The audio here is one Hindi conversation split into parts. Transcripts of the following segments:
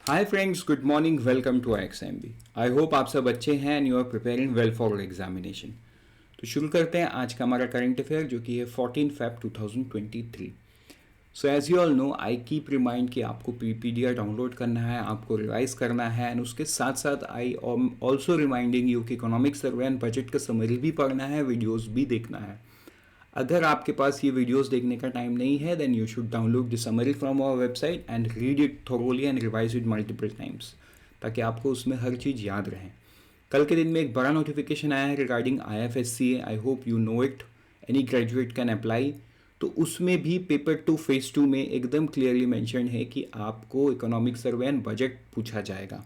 Hi friends, good morning, welcome to IXMB। I hope आप सब अच्छे हैं and you are preparing well for examination. तो शुरू करते हैं आज का हमारा करंट अफेयर जो कि है 14 Feb 2023। So as you all know, I keep remind कि आपको पीपीडीआर डाउनलोड करना है, आपको रिवाइज करना है एंड उसके साथ साथ आई ऑल्सो रिमाइंडिंग यू कि इकोनॉमिक सर्वे एंड बजट का समरी भी पढ़ना है, वीडियोज़ भी देखना है। अगर आपके पास ये वीडियोस देखने का टाइम नहीं है then you should download the summary from our website and read it thoroughly and revise it multiple times, ताकि आपको उसमें हर चीज़ याद रहे। कल के दिन में एक बड़ा नोटिफिकेशन आया है regarding IFSCA। I hope you know it, any graduate can apply. तो उसमें भी पेपर 2 फेज 2 में एकदम क्लियरली मेंशन है कि आपको इकोनॉमिक सर्वे एंड बजट पूछा जाएगा।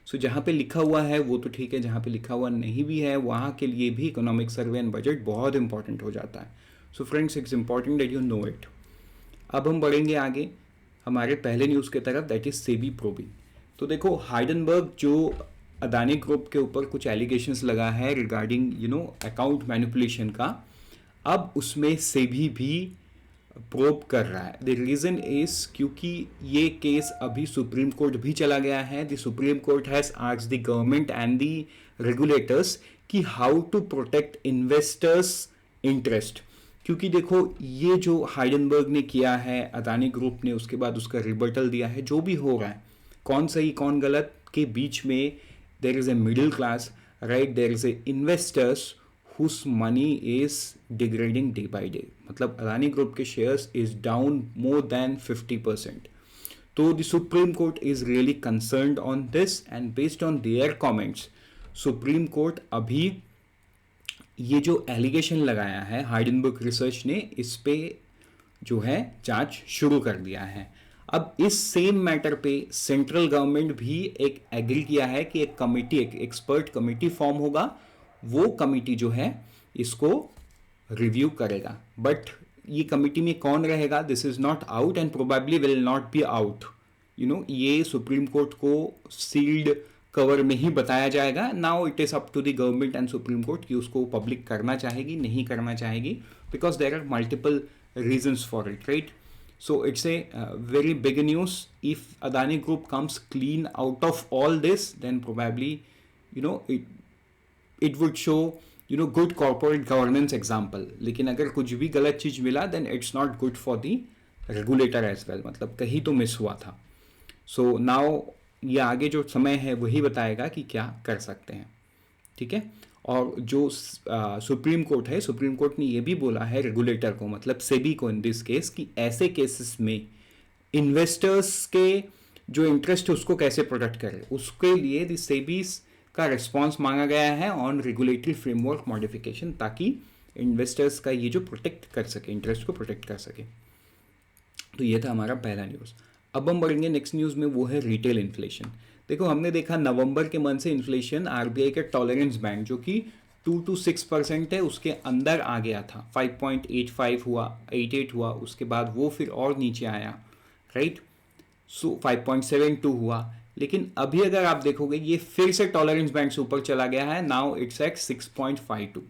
सो जहाँ पे लिखा हुआ है वो तो ठीक है, जहाँ पे लिखा हुआ नहीं भी है वहाँ के लिए भी इकोनॉमिक सर्वे एंड बजट बहुत इंपॉर्टेंट हो जाता है। So friends, it's important that you know it. अब हम बढ़ेंगे आगे हमारे पहले न्यूज़ की तरफ, दैट इज सेबी प्रोबिंग। तो देखो, हाइडनबर्ग जो अदानी ग्रुप के ऊपर कुछ एलिगेशंस लगा है रिगार्डिंग अकाउंट मैनिपुलेशन का, अब उसमें सेबी भी प्रोब कर रहा है। द रीज़न इज क्योंकि ये केस अभी सुप्रीम कोर्ट भी चला गया है। The Supreme Court has asked the government and the regulators कि how to protect investors interest. क्योंकि देखो, ये जो हाइडनबर्ग ने किया है, अदानी ग्रुप ने उसके बाद उसका रिबटल दिया है, जो भी हो रहा है, कौन सही कौन गलत के बीच में there is a middle class, right, there is a investors whose money is degrading day by day। मतलब अदानी ग्रुप के shares is down more than 50%। तो the Supreme court is really concerned on this and based on their comments supreme court अभी ये जो एलिगेशन लगाया है हाइडनबर्ग रिसर्च ने, इस पे जो है जांच शुरू कर दिया है। अब इस सेम मैटर पे सेंट्रल गवर्नमेंट भी एक एग्री किया है कि एक कमिटी, एक एक्सपर्ट कमिटी फॉर्म होगा, वो कमिटी जो है इसको रिव्यू करेगा। बट ये कमिटी में कौन रहेगा, this is not out and probably will not be out. ये सुप्रीम कोर्ट को सील्ड कवर में ही बताया जाएगा। Now it is up to the government and Supreme Court कि उसको पब्लिक करना चाहेगी नहीं करना चाहेगी, because there are multiple reasons for it, right. So it's a very big news. If Adani group comes clean out of all this then probably it would show good corporate governance example. लेकिन अगर कुछ भी गलत चीज मिला then it's not good for the regulator as well, मतलब कहीं तो मिस हुआ था। सो नाउ ये आगे जो समय है वही बताएगा कि क्या कर सकते हैं, ठीक है। और जो सुप्रीम कोर्ट है, सुप्रीम कोर्ट ने ये भी बोला है रेगुलेटर को, मतलब सेबी को इन दिस केस, कि ऐसे केसेस में इन्वेस्टर्स के जो इंटरेस्ट है उसको कैसे प्रोटेक्ट करें, उसके लिए द सेबी का रिस्पॉन्स मांगा गया है ऑन रेगुलेटरी फ्रेमवर्क मॉडिफिकेशन, ताकि इन्वेस्टर्स का ये जो प्रोटेक्ट कर सके, इंटरेस्ट को प्रोटेक्ट कर सके। तो ये था हमारा पहला न्यूज़। अब हम बढ़ेंगे नेक्स्ट न्यूज़ में, वो है रिटेल इन्फ्लेशन। देखो, हमने देखा नवंबर के मंथ से इन्फ्लेशन आरबीआई के टॉलरेंस बैंड जो कि 2 to 6% है, उसके अंदर आ गया था। 5.85 हुआ, 88 हुआ, उसके बाद वो फिर और नीचे आया, राइट। सो 5.72 हुआ। लेकिन अभी अगर आप देखोगे ये फिर से टॉलरेंस बैंड से ऊपर चला गया है। Now it's at 6.52।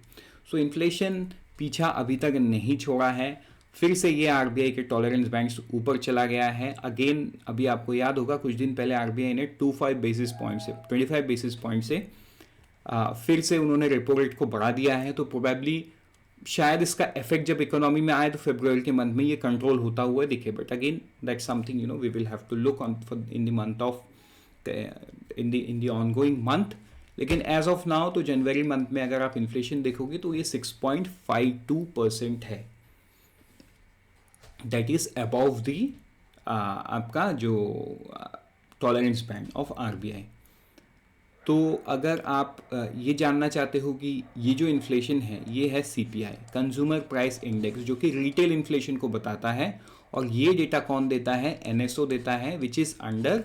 So inflation पीछा अभी तक नहीं छोड़ा है, फिर से ये आरबीआई के टॉलरेंस बैंड से ऊपर चला गया है अगेन। अभी आपको याद होगा कुछ दिन पहले आरबीआई ने 25 बेसिस पॉइंट से 25 बेसिस पॉइंट से फिर से उन्होंने रेपो रेट को बढ़ा दिया है। तो प्रोबेबली शायद इसका इफेक्ट जब इकोनॉमी में आए तो फरवरी के मंथ में ये कंट्रोल होता हुआ दिखे। But again that something we will have to look on in the month of in the ongoing month. लेकिन एज ऑफ नाउ तो जनवरी मंथ में अगर आप इन्फ्लेशन देखोगे तो ये 6.52% है। दैट इज अबव द आपका जो टॉलरेंस बैंड ऑफ आरबीआई। तो अगर आप ये जानना चाहते हो कि ये जो इन्फ्लेशन है ये है सीपीआई, कंज्यूमर प्राइस इंडेक्स, जो कि रिटेल इन्फ्लेशन को बताता है। और ये डेटा कौन देता है, एनएसओ देता है, which is under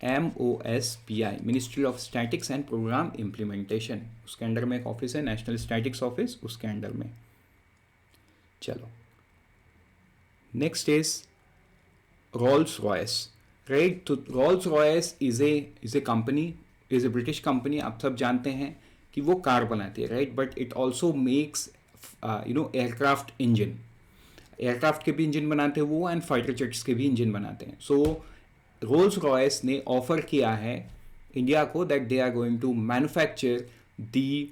MOSPI, ministry of statistics and programme implementation. उसके अंडर में एक ऑफिस है, नेशनल स्टैटिक्स ऑफिस, उसके अंडर में। चलो, next is Rolls Royce, right. तो Rolls Royce is a company, is a British company. आप सब जानते हैं कि वो कार बनाती है, right, but it also makes aircraft engine. Aircraft के भी इंजन बनाते हैं वो, एंड फाइटर जेट्स के भी इंजन बनाते हैं। सो रोल्स रॉयस ने ऑफर किया है इंडिया को that they are going to manufacture the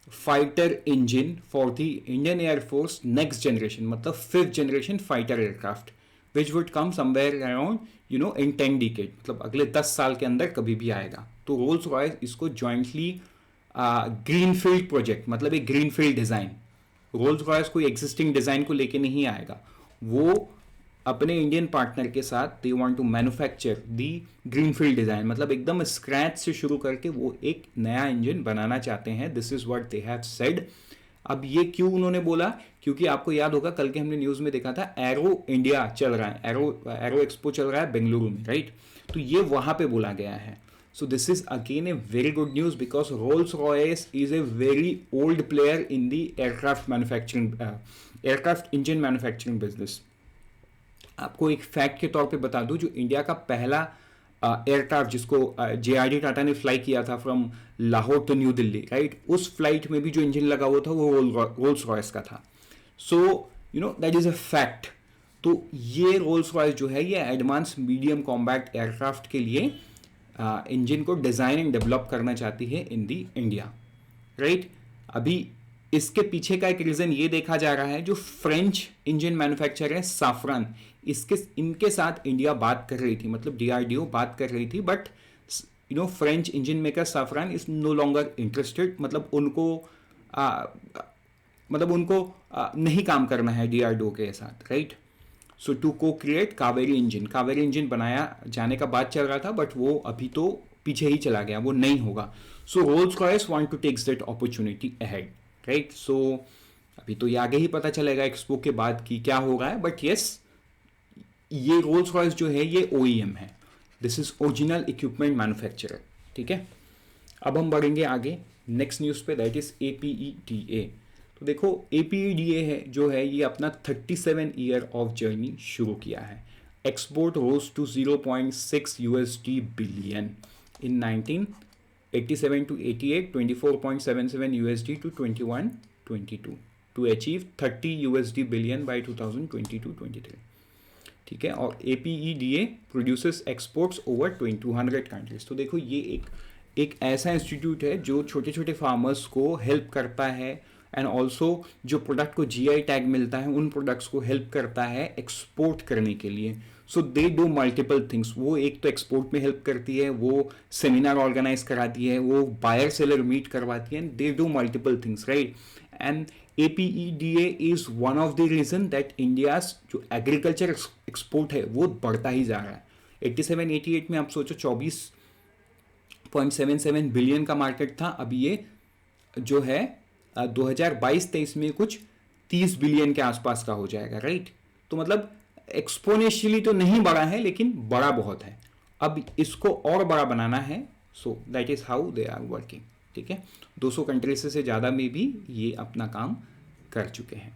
fighter engine for the Indian Air Force next generation, मतलब 5th generation fighter aircraft which would come somewhere around in 10 decade, मतलब अगले 10 साल के अंदर कभी भी आएगा। तो रोल्स रॉयस इसको जॉइंटली ग्रीनफील्ड प्रोजेक्ट, मतलब एक ग्रीनफील्ड डिज़ाइन, रोल्स रॉयस कोई एग्जिस्टिंग डिज़ाइन को लेके नहीं आएगा, वो अपने इंडियन पार्टनर के साथ they want to manufacture the greenfield design, मतलब एकदम स्क्रैच से शुरू करके वो एक नया इंजन बनाना चाहते हैं। This is what they have said. अब ये क्यों उन्होंने बोला, क्योंकि आपको याद होगा कल के हमने न्यूज़ में देखा था एरो इंडिया चल रहा है, एरो एक्सपो चल रहा है बेंगलुरु में, राइट? तो ये वहाँ पे बोला गया है। So this is again a very good news because Rolls-Royce is a very old player in the aircraft manufacturing, aircraft engine manufacturing business. आपको एक फैक्ट के तौर पे बता दूं, जो इंडिया का पहला एयरक्राफ्ट जिसको JRD टाटा ने फ्लाई किया था from Lahore to new Delhi, right, उस फ्लाइट में भी जो इंजन लगा हुआ था वो रोल्स रॉयस का था। सो दैट इज अ फैक्ट। तो ये रोल्स रॉयस जो है ये एडवांस मीडियम कॉम्बैट एयरक्राफ्ट के लिए इंजन को डिज़ाइन एंड डेवलप करना चाहती है इन दी इंडिया, राइट। अभी इसके पीछे का एक रीज़न ये देखा जा रहा है, जो फ्रेंच इंजन मैन्युफैक्चरर है साफरान, इनके साथ इंडिया बात कर रही थी, मतलब DRDO बात कर रही थी, but French engine maker Safran is no longer interested, मतलब उनको नहीं काम करना है DRDO के साथ, राइट। सो टू को क्रिएट कावेरी इंजन बनाया जाने का बात चल रहा था, बट वो अभी तो पीछे ही चला गया, वो नहीं होगा। So Rolls Royce want to takes that opportunity ahead, right. So अभी तो ये आगे ही पता चलेगा एक्सपो के बाद कि क्या हो रहा है, बट यस, ये रोल्स रॉयस जो है ये OEM है, this is original equipment manufacturer, ठीक है। अब हम बढ़ेंगे आगे नेक्स्ट न्यूज़ पे, दैट इज APEDA। तो देखो APEDA है जो है ये अपना 37 ईयर ऑफ जर्नी शुरू किया है। Export rose to 0.6 USD billion in 1987 to 88, 24.77 USD to 21-22 to achieve 30 USD billion by 2022-23, ठीक है। और APEDA produces exports over 200 countries. तो देखो ये एक ऐसा इंस्टीट्यूट है जो छोटे छोटे फार्मर्स को हेल्प करता है, एंड ऑल्सो जो प्रोडक्ट को GI टैग मिलता है उन प्रोडक्ट्स को हेल्प करता है एक्सपोर्ट करने के लिए। सो दे डू मल्टीपल थिंग्स, वो एक तो एक्सपोर्ट में हेल्प करती है, वो सेमिनार ऑर्गेनाइज कराती है, वो बायर सेलर मीट करवाती है, they do multiple things, right. And APEDA is one of the reason that India's जो एग्रीकल्चर एक्सपोर्ट है वो बढ़ता ही जा रहा है। 87-88 में आप सोचो 24.77 बिलियन का मार्केट था, अभी ये जो है 2022-23 में कुछ 30 बिलियन के आसपास का हो जाएगा, राइट। तो मतलब एक्सपोनेंशियली तो नहीं बढ़ा है, लेकिन बड़ा बहुत है। अब इसको और बड़ा बनाना है, so that is how they are working, ठीक है। 200 कंट्री से ज़्यादा में भी ये अपना काम कर चुके हैं।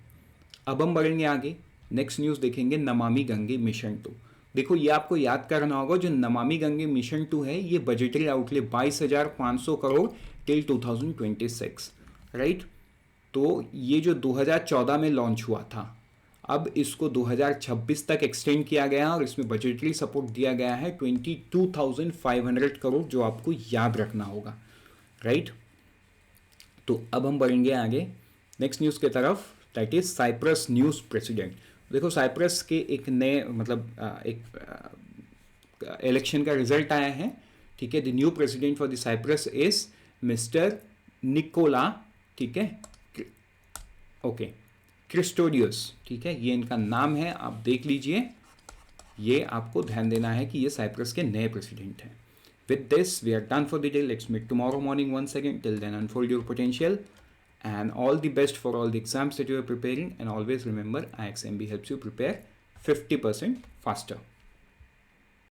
अब हम बढ़ेंगे आगे, नेक्स्ट न्यूज़ देखेंगे नमामि गंगे मिशन 2। देखो ये आपको याद करना होगा, जो नमामि गंगे मिशन 2 है ये budgetary outlay 22,500 crore till 2026, right. तो ये जो 2014 में लॉन्च हुआ था, अब इसको 2026 तक एक्सटेंड किया गया और इसमें बजटरी सपोर्ट दिया गया है 22,500 करोड़, जो आपको याद रखना होगा, राइट। तो अब हम बढ़ेंगे आगे नेक्स्ट न्यूज़ की तरफ, that is Cyprus news president. देखो साइप्रस के एक नए मतलब एक इलेक्शन का रिजल्ट आया है, ठीक है। The new president for the Cyprus is Mister Nikola, ठीक है, ओके, क्रिस्टोडियस, ठीक है, ये इनका नाम है, आप देख लीजिए। ये आपको ध्यान देना है कि ये साइप्रस के नए प्रेसिडेंट हैं। With this, we are done for the day. Let's meet tomorrow morning once again. Till then, unfold your potential and all the best for all the exams that you are preparing. And always remember, IXMB helps you prepare 50% faster.